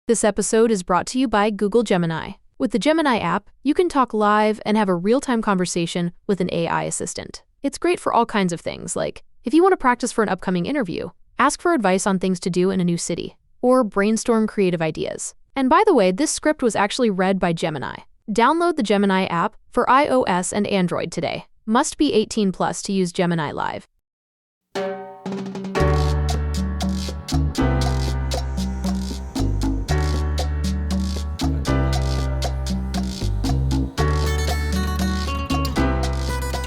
This episode is brought to you by Google Gemini. With the Gemini app, you can talk live and have a real-time conversation with an AI assistant. It's great for all kinds of things, like if you want to practice for an upcoming interview, ask for advice on things to do in a new city, or brainstorm creative ideas. And by the way, this script was actually read by Gemini. Download the Gemini app for iOS and Android today. Must be 18 plus to use Gemini Live.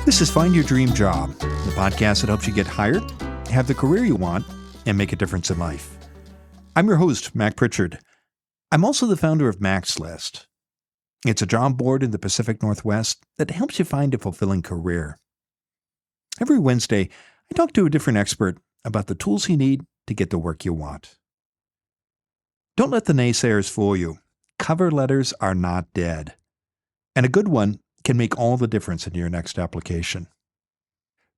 This is Find Your Dream Job, the podcast that helps you get hired, have the career you want, and make a difference in life. I'm your host, Mac Pritchard. I'm also the founder of Mac's List. It's a job board in the Pacific Northwest that helps you find a fulfilling career. Every Wednesday, I talk to a different expert about the tools you need to get the work you want. Don't let the naysayers fool you. Cover letters are not dead. And a good one can make all the difference in your next application.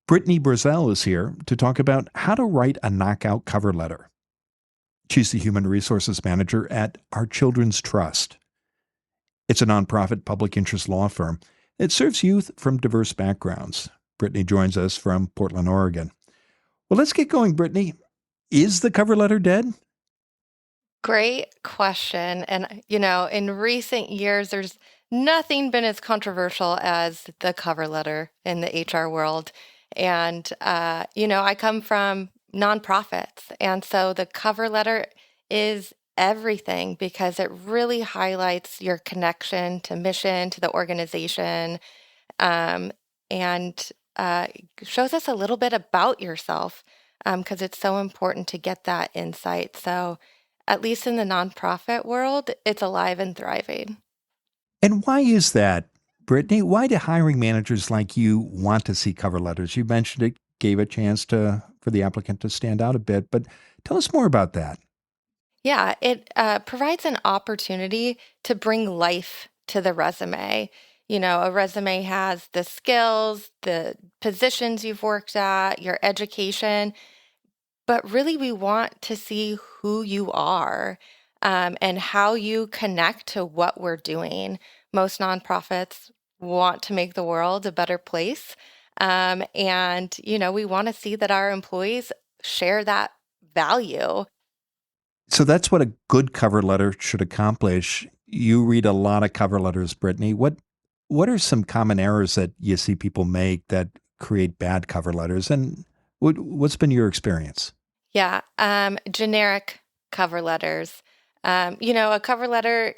Brittany Brazell is here to talk about how to write a knockout cover letter. She's the Human Resources Manager at Our Children's Trust. It's a nonprofit public interest law firm that serves youth from diverse backgrounds. Brittany joins us from Portland, Oregon. Well, let's get going, Brittany. Is the cover letter dead? Great question. And, in recent years, there's nothing been as controversial as the cover letter in the HR world. And, I come from nonprofits. And so the cover letter is everything because it really highlights your connection to mission, to the organization, and shows us a little bit about yourself because it's so important to get that insight. So at least in the nonprofit world, it's alive and thriving. And why is that, Brittany? Why do hiring managers like you want to see cover letters? You mentioned it gave a chance for the applicant to stand out a bit, but tell us more about that. Yeah, it provides an opportunity to bring life to the resume. A resume has the skills, the positions you've worked at, your education, but really we want to see who you are and how you connect to what we're doing. Most nonprofits want to make the world a better place. And we want to see that our employees share that value. So that's what a good cover letter should accomplish. You read a lot of cover letters, Brittany. What are some common errors that you see people make that create bad cover letters? And what's been your experience? Yeah, generic cover letters. A cover letter,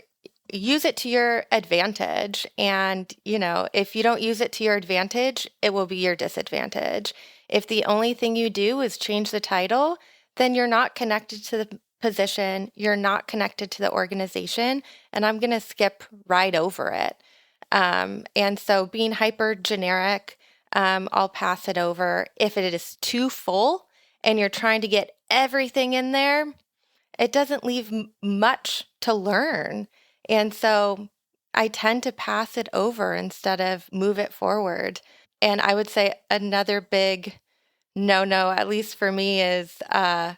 use it to your advantage. And, if you don't use it to your advantage, it will be your disadvantage. If the only thing you do is change the title, then you're not connected to the position, you're not connected to the organization, and I'm going to skip right over it. And so being hyper generic, I'll pass it over. If it is too full and you're trying to get everything in there, it doesn't leave much to learn. And so I tend to pass it over instead of move it forward. And I would say another big no, at least for me, is the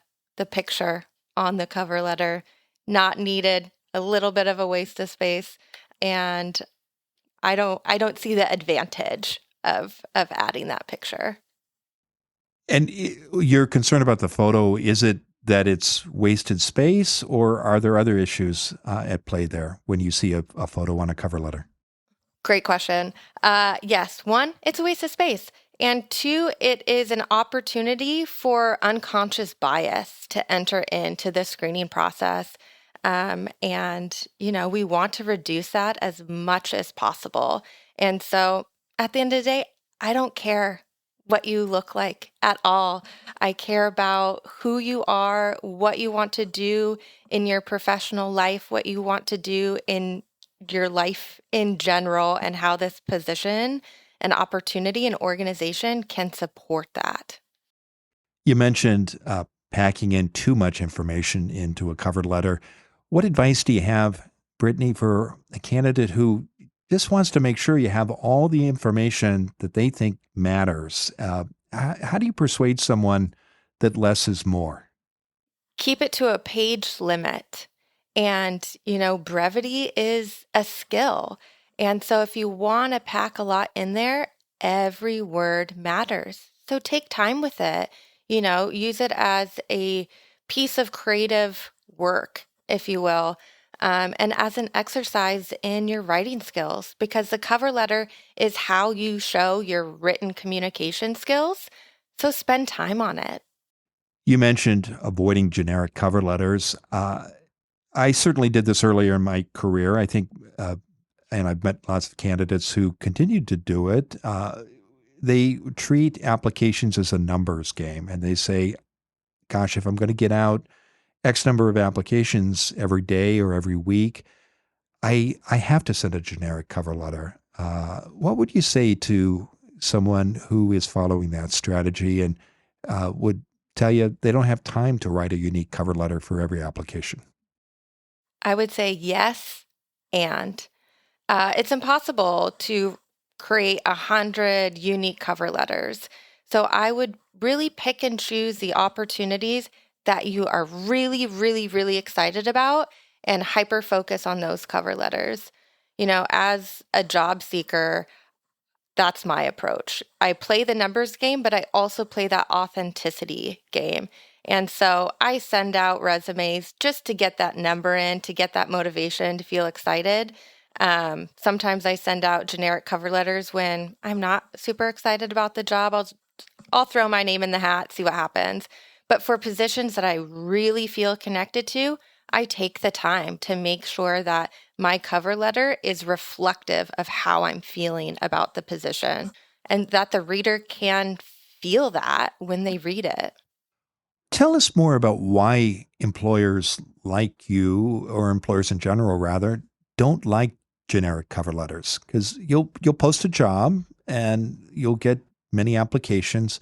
picture on the cover letter. Not needed, a little bit of a waste of space. And I don't see the advantage of adding that picture. And you're concerned about the photo. Is it that it's wasted space, or are there other issues at play there when you see a photo on a cover letter? Great question. Yes, one, it's a waste of space. And two, it is an opportunity for unconscious bias to enter into the screening process. And, we want to reduce that as much as possible. And so at the end of the day, I don't care what you look like at all. I care about who you are, what you want to do in your professional life, what you want to do in your life in general, and how this position, an opportunity, an organization can support that. You mentioned packing in too much information into a cover letter. What advice do you have, Brittany, for a candidate who just wants to make sure you have all the information that they think matters? How do you persuade someone that less is more? Keep it to a page limit And, brevity is a skill. And so if you want to pack a lot in there, every word matters. So take time with it, use it as a piece of creative work, if you will, and as an exercise in your writing skills, because the cover letter is how you show your written communication skills. So spend time on it. You mentioned avoiding generic cover letters. I certainly did this earlier in my career. I think, and I've met lots of candidates who continued to do it. They treat applications as a numbers game, and they say, gosh, if I'm going to get out X number of applications every day or every week, I have to send a generic cover letter. What would you say to someone who is following that strategy and would tell you they don't have time to write a unique cover letter for every application? I would say yes, and it's impossible to create 100 unique cover letters. So I would really pick and choose the opportunities that you are really, really, really excited about and hyper focus on those cover letters. As a job seeker, that's my approach. I play the numbers game, but I also play that authenticity game. And so I send out resumes just to get that number in, to get that motivation, to feel excited. Sometimes I send out generic cover letters when I'm not super excited about the job. I'll throw my name in the hat, see what happens. But for positions that I really feel connected to, I take the time to make sure that my cover letter is reflective of how I'm feeling about the position and that the reader can feel that when they read it. Tell us more about why employers like you, or employers in general rather, don't like generic cover letters. Because you'll post a job and you'll get many applications.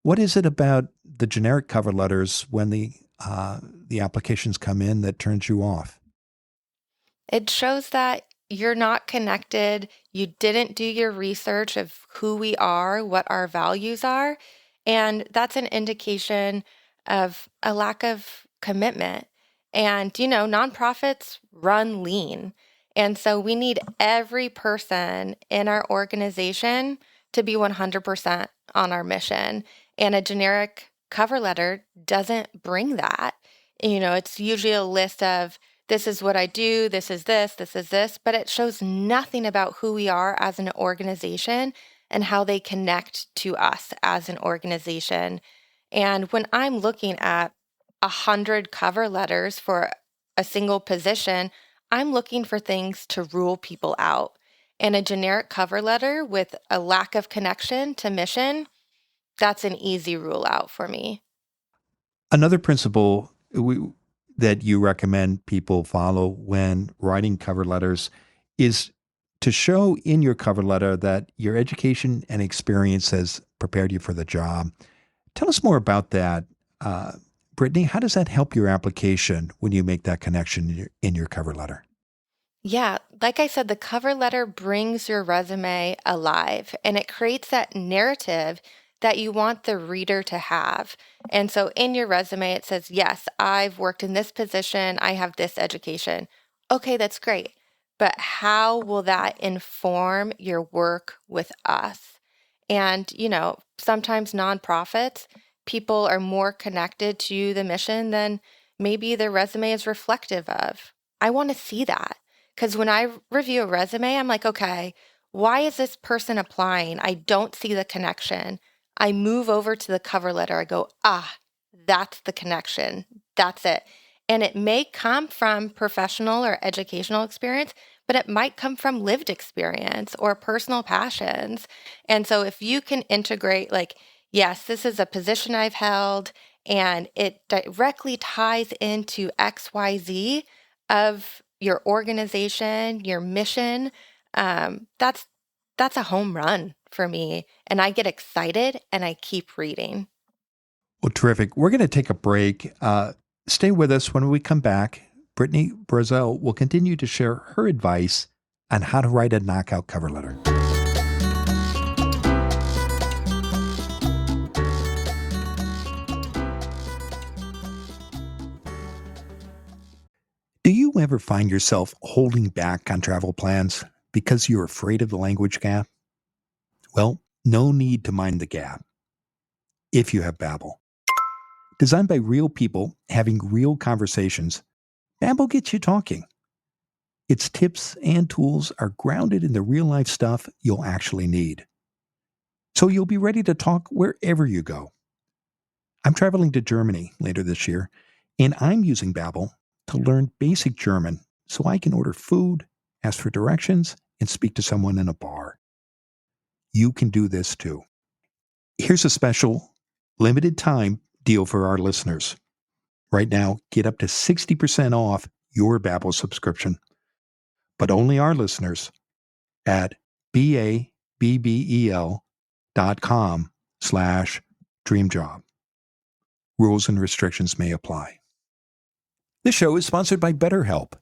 What is it about the generic cover letters when the applications come in that turns you off? It shows that you're not connected. You didn't do your research of who we are, what our values are. And that's an indication of a lack of commitment. And, nonprofits run lean. And so we need every person in our organization to be 100% on our mission. And a generic cover letter doesn't bring that. It's usually a list of this is what I do, this is this, but it shows nothing about who we are as an organization and how they connect to us as an organization. And when I'm looking at 100 cover letters for a single position, I'm looking for things to rule people out. And a generic cover letter with a lack of connection to mission, that's an easy rule out for me. Another principle that you recommend people follow when writing cover letters is to show in your cover letter that your education and experience has prepared you for the job. Tell us more about that. Brittany, how does that help your application when you make that connection in your cover letter? Yeah, like I said, the cover letter brings your resume alive and it creates that narrative that you want the reader to have. And so in your resume, it says, yes, I've worked in this position, I have this education. Okay, that's great. But how will that inform your work with us? And, sometimes nonprofits, people are more connected to the mission than maybe their resume is reflective of. I want to see that. Because when I review a resume, I'm like, okay, why is this person applying? I don't see the connection. I move over to the cover letter. I go, that's the connection. That's it. And it may come from professional or educational experience, but it might come from lived experience or personal passions. And so if you can integrate, like, yes, this is a position I've held and it directly ties into XYZ of your organization, your mission, that's a home run for me. And I get excited and I keep reading. Well, terrific. We're going to take a break. Stay with us. When we come back, Brittany Brazell will continue to share her advice on how to write a knockout cover letter. Do you ever find yourself holding back on travel plans because you're afraid of the language gap? Well, no need to mind the gap if you have Babbel. Designed by real people having real conversations, Babbel gets you talking. Its tips and tools are grounded in the real-life stuff you'll actually need. So you'll be ready to talk wherever you go. I'm traveling to Germany later this year, and I'm using Babbel to learn basic German so I can order food, ask for directions, and speak to someone in a bar. You can do this too. Here's a special, limited time deal for our listeners. Right now, get up to 60% off your Babbel subscription. But only our listeners at babbel.com/dreamjob. Rules and restrictions may apply. This show is sponsored by BetterHelp.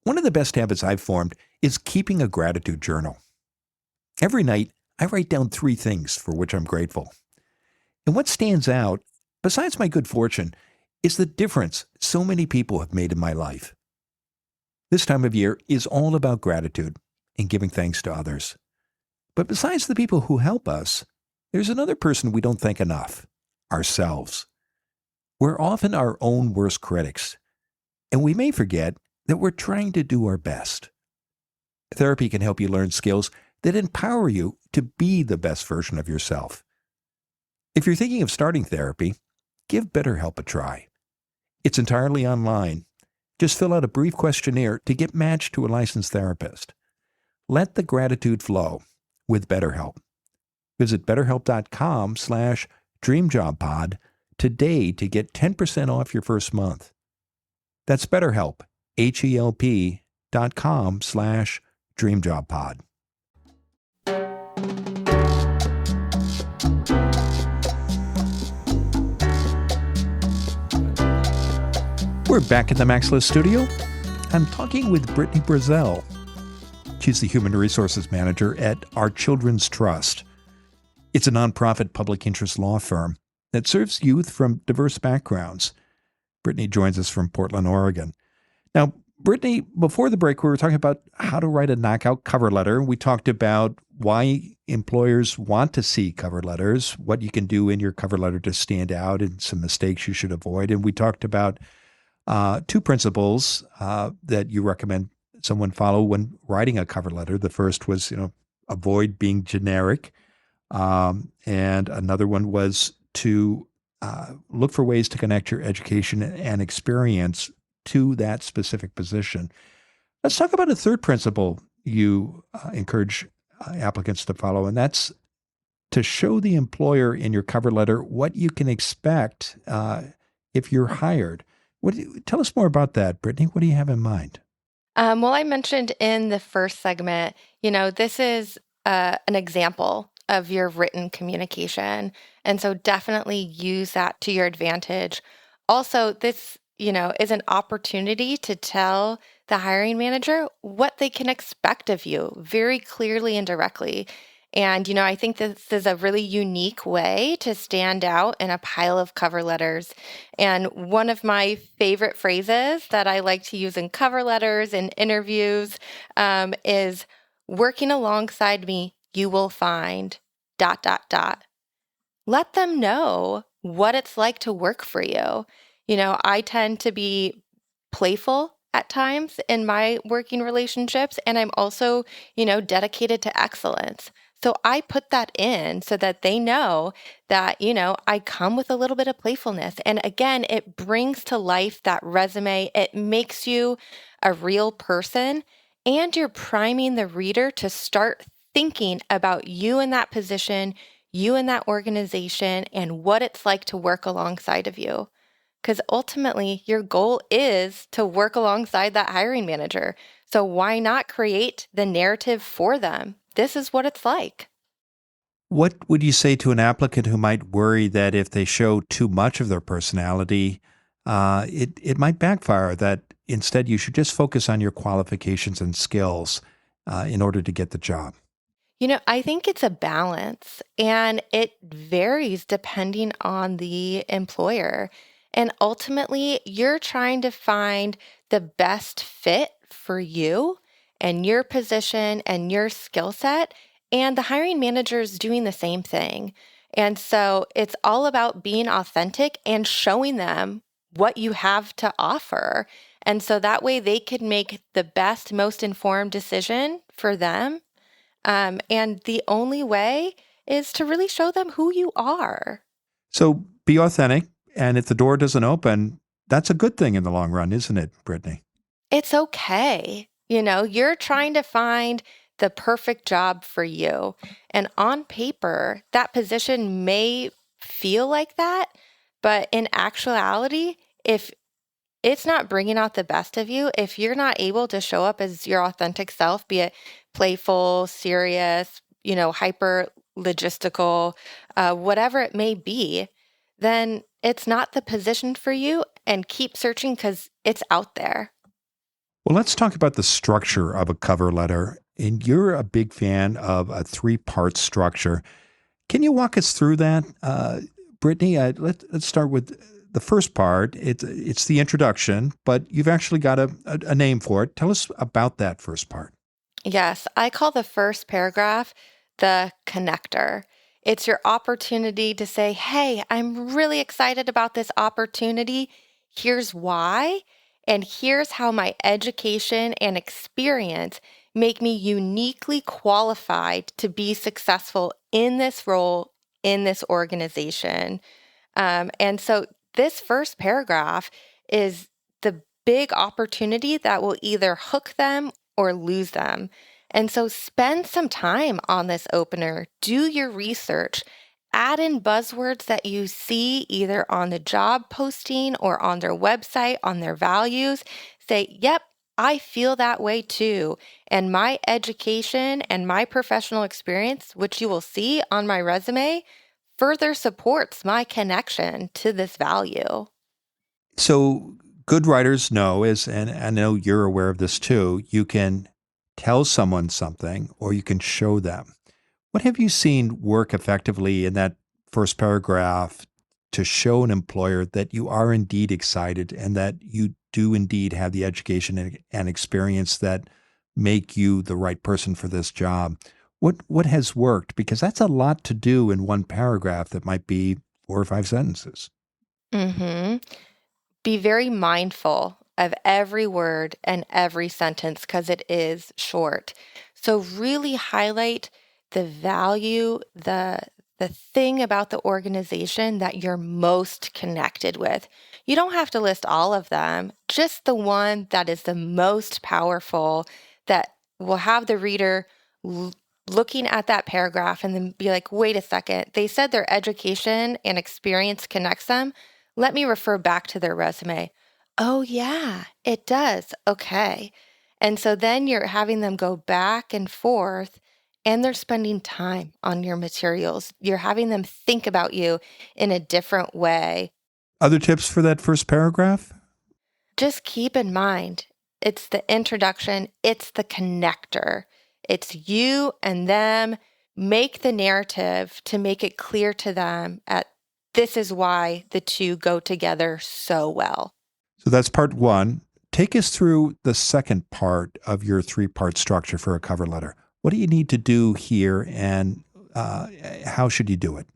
One of the best habits I've formed is keeping a gratitude journal. Every night, I write down 3 things for which I'm grateful. And what stands out, besides my good fortune, is the difference so many people have made in my life. This time of year is all about gratitude and giving thanks to others. But besides the people who help us, there's another person we don't thank enough: ourselves. We're often our own worst critics, and we may forget that we're trying to do our best. Therapy can help you learn skills that empower you to be the best version of yourself. If you're thinking of starting therapy, give BetterHelp a try. It's entirely online. Just fill out a brief questionnaire to get matched to a licensed therapist. Let the gratitude flow with BetterHelp. Visit betterhelp.com/dreamjobpod today to get 10% off your first month. That's BetterHelp, HELP.com/dreamjobpod. We're back in the Maxlist studio. I'm talking with Brittany Brazell. She's the Human Resources Manager at Our Children's Trust. It's a nonprofit public interest law firm that serves youth from diverse backgrounds. Brittany joins us from Portland, Oregon. Now, Brittany, before the break, we were talking about how to write a knockout cover letter. We talked about why employers want to see cover letters, what you can do in your cover letter to stand out, and some mistakes you should avoid. And we talked about 2 principles that you recommend someone follow when writing a cover letter. The first was, avoid being generic. And another one was to look for ways to connect your education and experience to that specific position. Let's talk about a third principle you encourage applicants to follow, and that's to show the employer in your cover letter what you can expect if you're hired. Tell us more about that, Brittany. What do you have in mind? Well, I mentioned in the first segment, this is an example of your written communication. And so definitely use that to your advantage. Also, this, is an opportunity to tell the hiring manager what they can expect of you very clearly and directly. And, I think this is a really unique way to stand out in a pile of cover letters. And one of my favorite phrases that I like to use in cover letters and interviews is, working alongside me, you will find ... Let them know what it's like to work for you. I tend to be playful at times in my working relationships, and I'm also, dedicated to excellence. So I put that in so that they know that, I come with a little bit of playfulness. And again, it brings to life that resume. It makes you a real person, and you're priming the reader to start thinking about you in that position, you in that organization, and what it's like to work alongside of you. Because ultimately, your goal is to work alongside that hiring manager. So why not create the narrative for them? This is what it's like. What would you say to an applicant who might worry that if they show too much of their personality, it might backfire, that instead you should just focus on your qualifications and skills in order to get the job? I think it's a balance, and it varies depending on the employer. And ultimately, you're trying to find the best fit for you and your position and your skill set. And the hiring manager is doing the same thing. And so it's all about being authentic and showing them what you have to offer. And so that way they can make the best, most informed decision for them. And the only way is to really show them who you are. So be authentic. And if the door doesn't open, that's a good thing in the long run, isn't it, Brittany? It's okay. You're trying to find the perfect job for you. And on paper, that position may feel like that, but in actuality, if it's not bringing out the best of you, if you're not able to show up as your authentic self, be it playful, serious, hyper logistical, whatever it may be, then it's not the position for you, and keep searching because it's out there. Well, let's talk about the structure of a cover letter. And you're a big fan of a 3-part structure. Can you walk us through that? Brittany, let's start with the first part. It's the introduction, but you've actually got a name for it. Tell us about that first part. Yes, I call the first paragraph the connector. It's your opportunity to say, hey, I'm really excited about this opportunity. Here's why. And here's how my education and experience make me uniquely qualified to be successful in this role, in this organization. And so this first paragraph is the big opportunity that will either hook them or lose them. And so spend some time on this opener, do your research, add in buzzwords that you see either on the job posting or on their website, on their values. Say, yep, I feel that way too. And my education and my professional experience, which you will see on my resume, further supports my connection to this value. So good writers know, and I know you're aware of this too, you can tell someone something or you can show them. What have you seen work effectively in that first paragraph to show an employer that you are indeed excited and that you do indeed have the education and experience that make you the right person for this job? What has worked? Because that's a lot to do in one paragraph that might be 4 or 5 sentences. Mm-hmm. Be very mindful of every word and every sentence because it is short. So really highlight the value, the thing about the organization that you're most connected with. You don't have to list all of them, just the one that is the most powerful, that will have the reader looking at that paragraph and then be like, wait a second, they said their education and experience connects them. Let me refer back to their resume. Oh, yeah, it does. Okay. And so then you're having them go back and forth, and they're spending time on your materials. You're having them think about you in a different way. Other tips for that first paragraph? Just keep in mind, it's the introduction, it's the connector. It's you and them. Make the narrative to make it clear to them at this is why the two go together so well. So that's part 1. Take us through the second part of your 3-part structure for a cover letter. What do you need to do here, and how should you do it?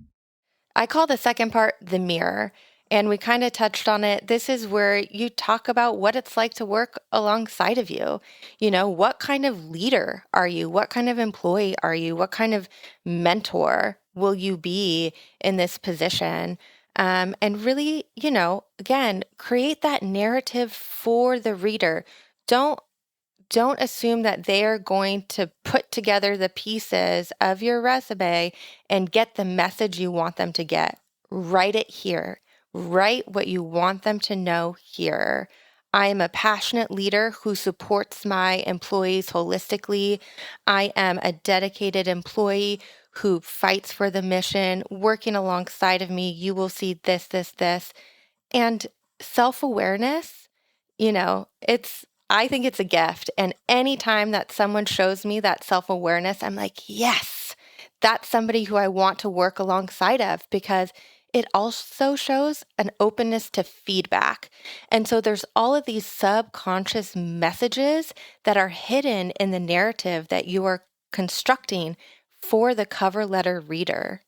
I call the second part the mirror, and we kind of touched on it. This is where you talk about what it's like to work alongside of you. What kind of leader are you? What kind of employee are you? What kind of mentor will you be in this position? And really, again, create that narrative for the reader. Don't assume that they are going to put together the pieces of your resume and get the message you want them to get. Write it here. Write what you want them to know here. I am a passionate leader who supports my employees holistically. I am a dedicated employee who fights for the mission. Working alongside of me, you will see this, this, this. And self-awareness, I think it's a gift. And anytime that someone shows me that self-awareness, I'm like, yes, that's somebody who I want to work alongside of, because it also shows an openness to feedback. And so there's all of these subconscious messages that are hidden in the narrative that you are constructing for the cover letter reader.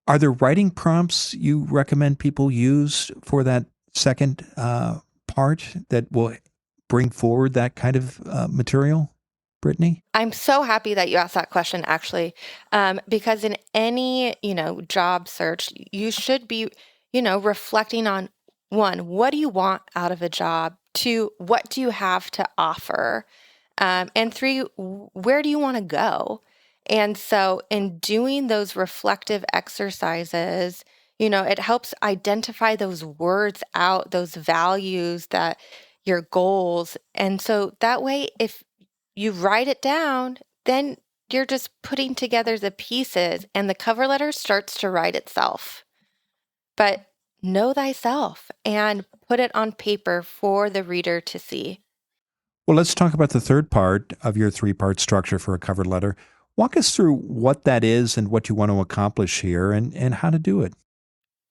Are there writing prompts you recommend people use for that second part that will bring forward that kind of material, Brittany? I'm so happy that you asked that question, actually, because in any, job search, you should be, reflecting on one, what do you want out of a job? Two, what do you have to offer? And three, where do you want to go? And so, in doing those reflective exercises, it helps identify those words out, those values that your goals. And so that way, if you write it down, then you're just putting together the pieces and the cover letter starts to write itself. But know thyself and put it on paper for the reader to see. Well, let's talk about the third part of your three-part structure for a cover letter. Walk us through what that is and what you want to accomplish here and how to do it.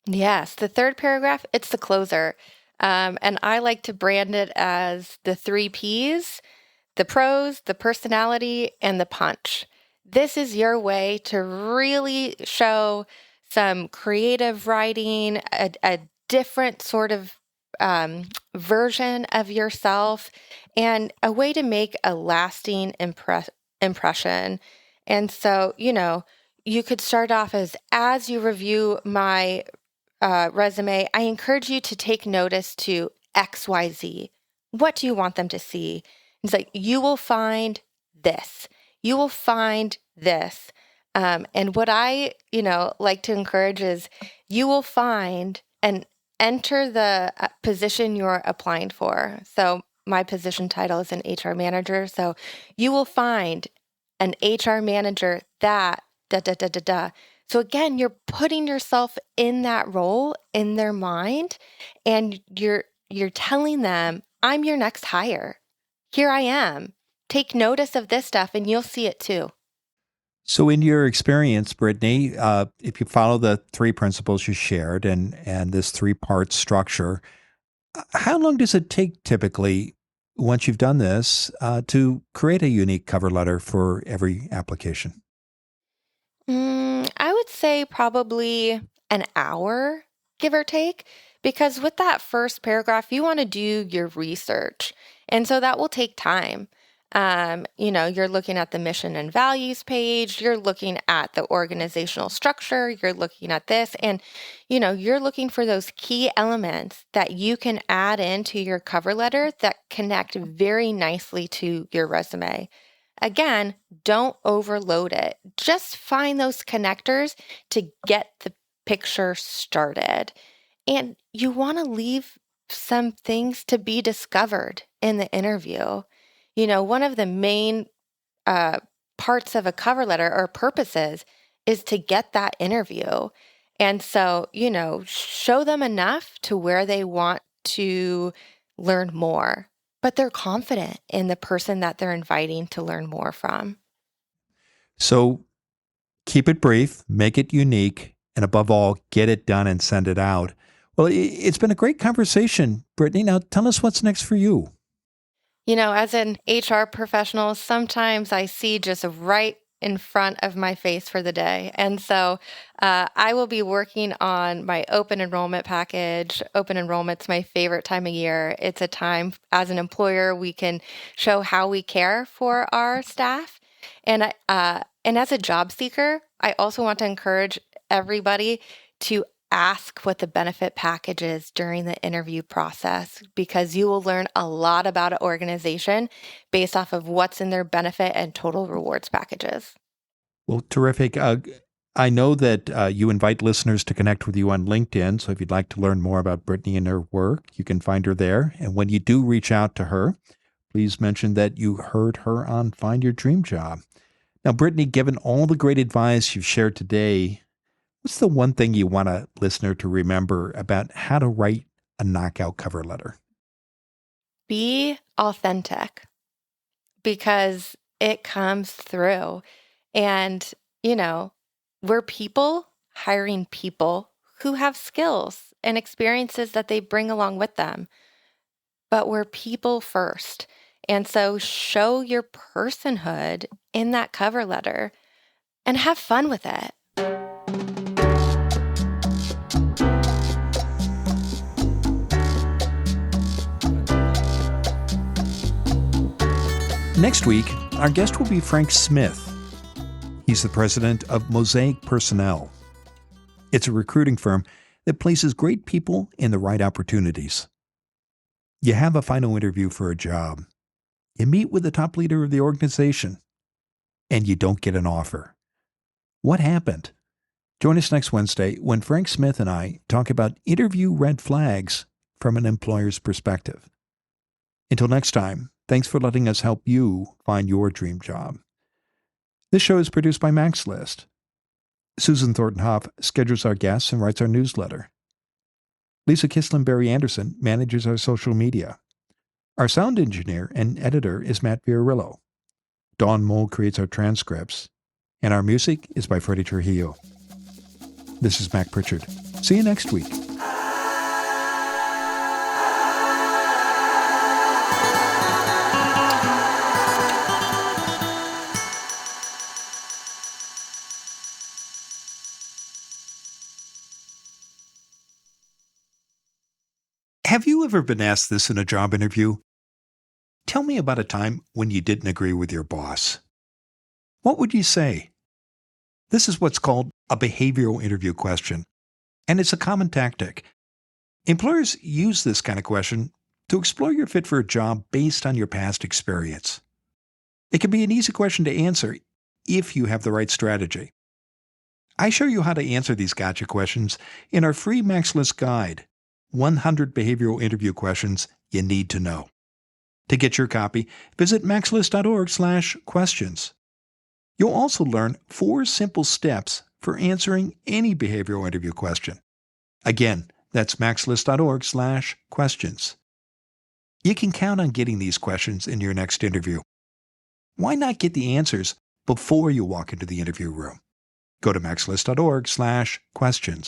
Yes, the third paragraph, it's the closer. And I like to brand it as the 3 Ps: the prose, the personality, and the punch. This is your way to really show some creative writing, a different sort of version of yourself, and a way to make a lasting impression. And so, you could start off as you review my resume, I encourage you to take notice to XYZ. What do you want them to see? It's like, you will find this. You will find this. And what I, like to encourage is you will find and enter the position you're applying for. So my position title is an HR manager. So you will find an HR manager that da da da da da. So again, you're putting yourself in that role in their mind, and you're telling them, I'm your next hire. Here I am. Take notice of this stuff and you'll see it too. So in your experience, Brittany, if you follow the three principles you shared and this three-part structure, how long does it take typically once you've done this to create a unique cover letter for every application? I would say probably an hour, give or take, because with that first paragraph, you want to do your research. And so that will take time. You're looking at the mission and values page, you're looking at the organizational structure, you're looking at this, and, you're looking for those key elements that you can add into your cover letter that connect very nicely to your resume. Again, don't overload it. Just find those connectors to get the picture started. And you want to leave some things to be discovered in the interview. One of the main parts of a cover letter or purposes is to get that interview. And so, show them enough to where they want to learn more, but they're confident in the person that they're inviting to learn more from. So keep it brief, make it unique, and above all, get it done and send it out. Well, it's been a great conversation, Brittany. Now tell us what's next for you. As an HR professional, sometimes I see just right in front of my face for the day. And so I will be working on my open enrollment package. Open enrollment's my favorite time of year. It's a time as an employer we can show how we care for our staff. And as a job seeker, I also want to encourage everybody to ask what the benefit package is during the interview process, because you will learn a lot about an organization based off of what's in their benefit and total rewards packages. Well, terrific. I know that you invite listeners to connect with you on LinkedIn. So if you'd like to learn more about Brittany and her work, you can find her there. And when you do reach out to her, please mention that you heard her on Find Your Dream Job. Now, Brittany, given all the great advice you've shared today, what's the one thing you want a listener to remember about how to write a knockout cover letter? Be authentic, because it comes through. And, we're people hiring people who have skills and experiences that they bring along with them. But we're people first. And so show your personhood in that cover letter and have fun with it. Next week, our guest will be Frank Smith. He's the president of Mosaic Personnel. It's a recruiting firm that places great people in the right opportunities. You have a final interview for a job. You meet with the top leader of the organization, and you don't get an offer. What happened? Join us next Wednesday when Frank Smith and I talk about interview red flags from an employer's perspective. Until next time, thanks for letting us help you find your dream job. This show is produced by Max List. Susan Thornton-Hoff schedules our guests and writes our newsletter. Lisa Kislen-Berry Anderson manages our social media. Our sound engineer and editor is Matt Fiorillo. Dawn Mole creates our transcripts. And our music is by Freddie Trujillo. This is Mac Pritchard. See you next week. Have you ever been asked this in a job interview? Tell me about a time when you didn't agree with your boss. What would you say? This is what's called a behavioral interview question, and it's a common tactic. Employers use this kind of question to explore your fit for a job based on your past experience. It can be an easy question to answer if you have the right strategy. I show you how to answer these gotcha questions in our free Max List guide, 100 Behavioral Interview Questions You Need to Know. To get your copy, visit maxlist.org/questions. You'll also learn 4 simple steps for answering any behavioral interview question. Again, that's maxlist.org/questions. You can count on getting these questions in your next interview. Why not get the answers before you walk into the interview room? Go to maxlist.org/questions.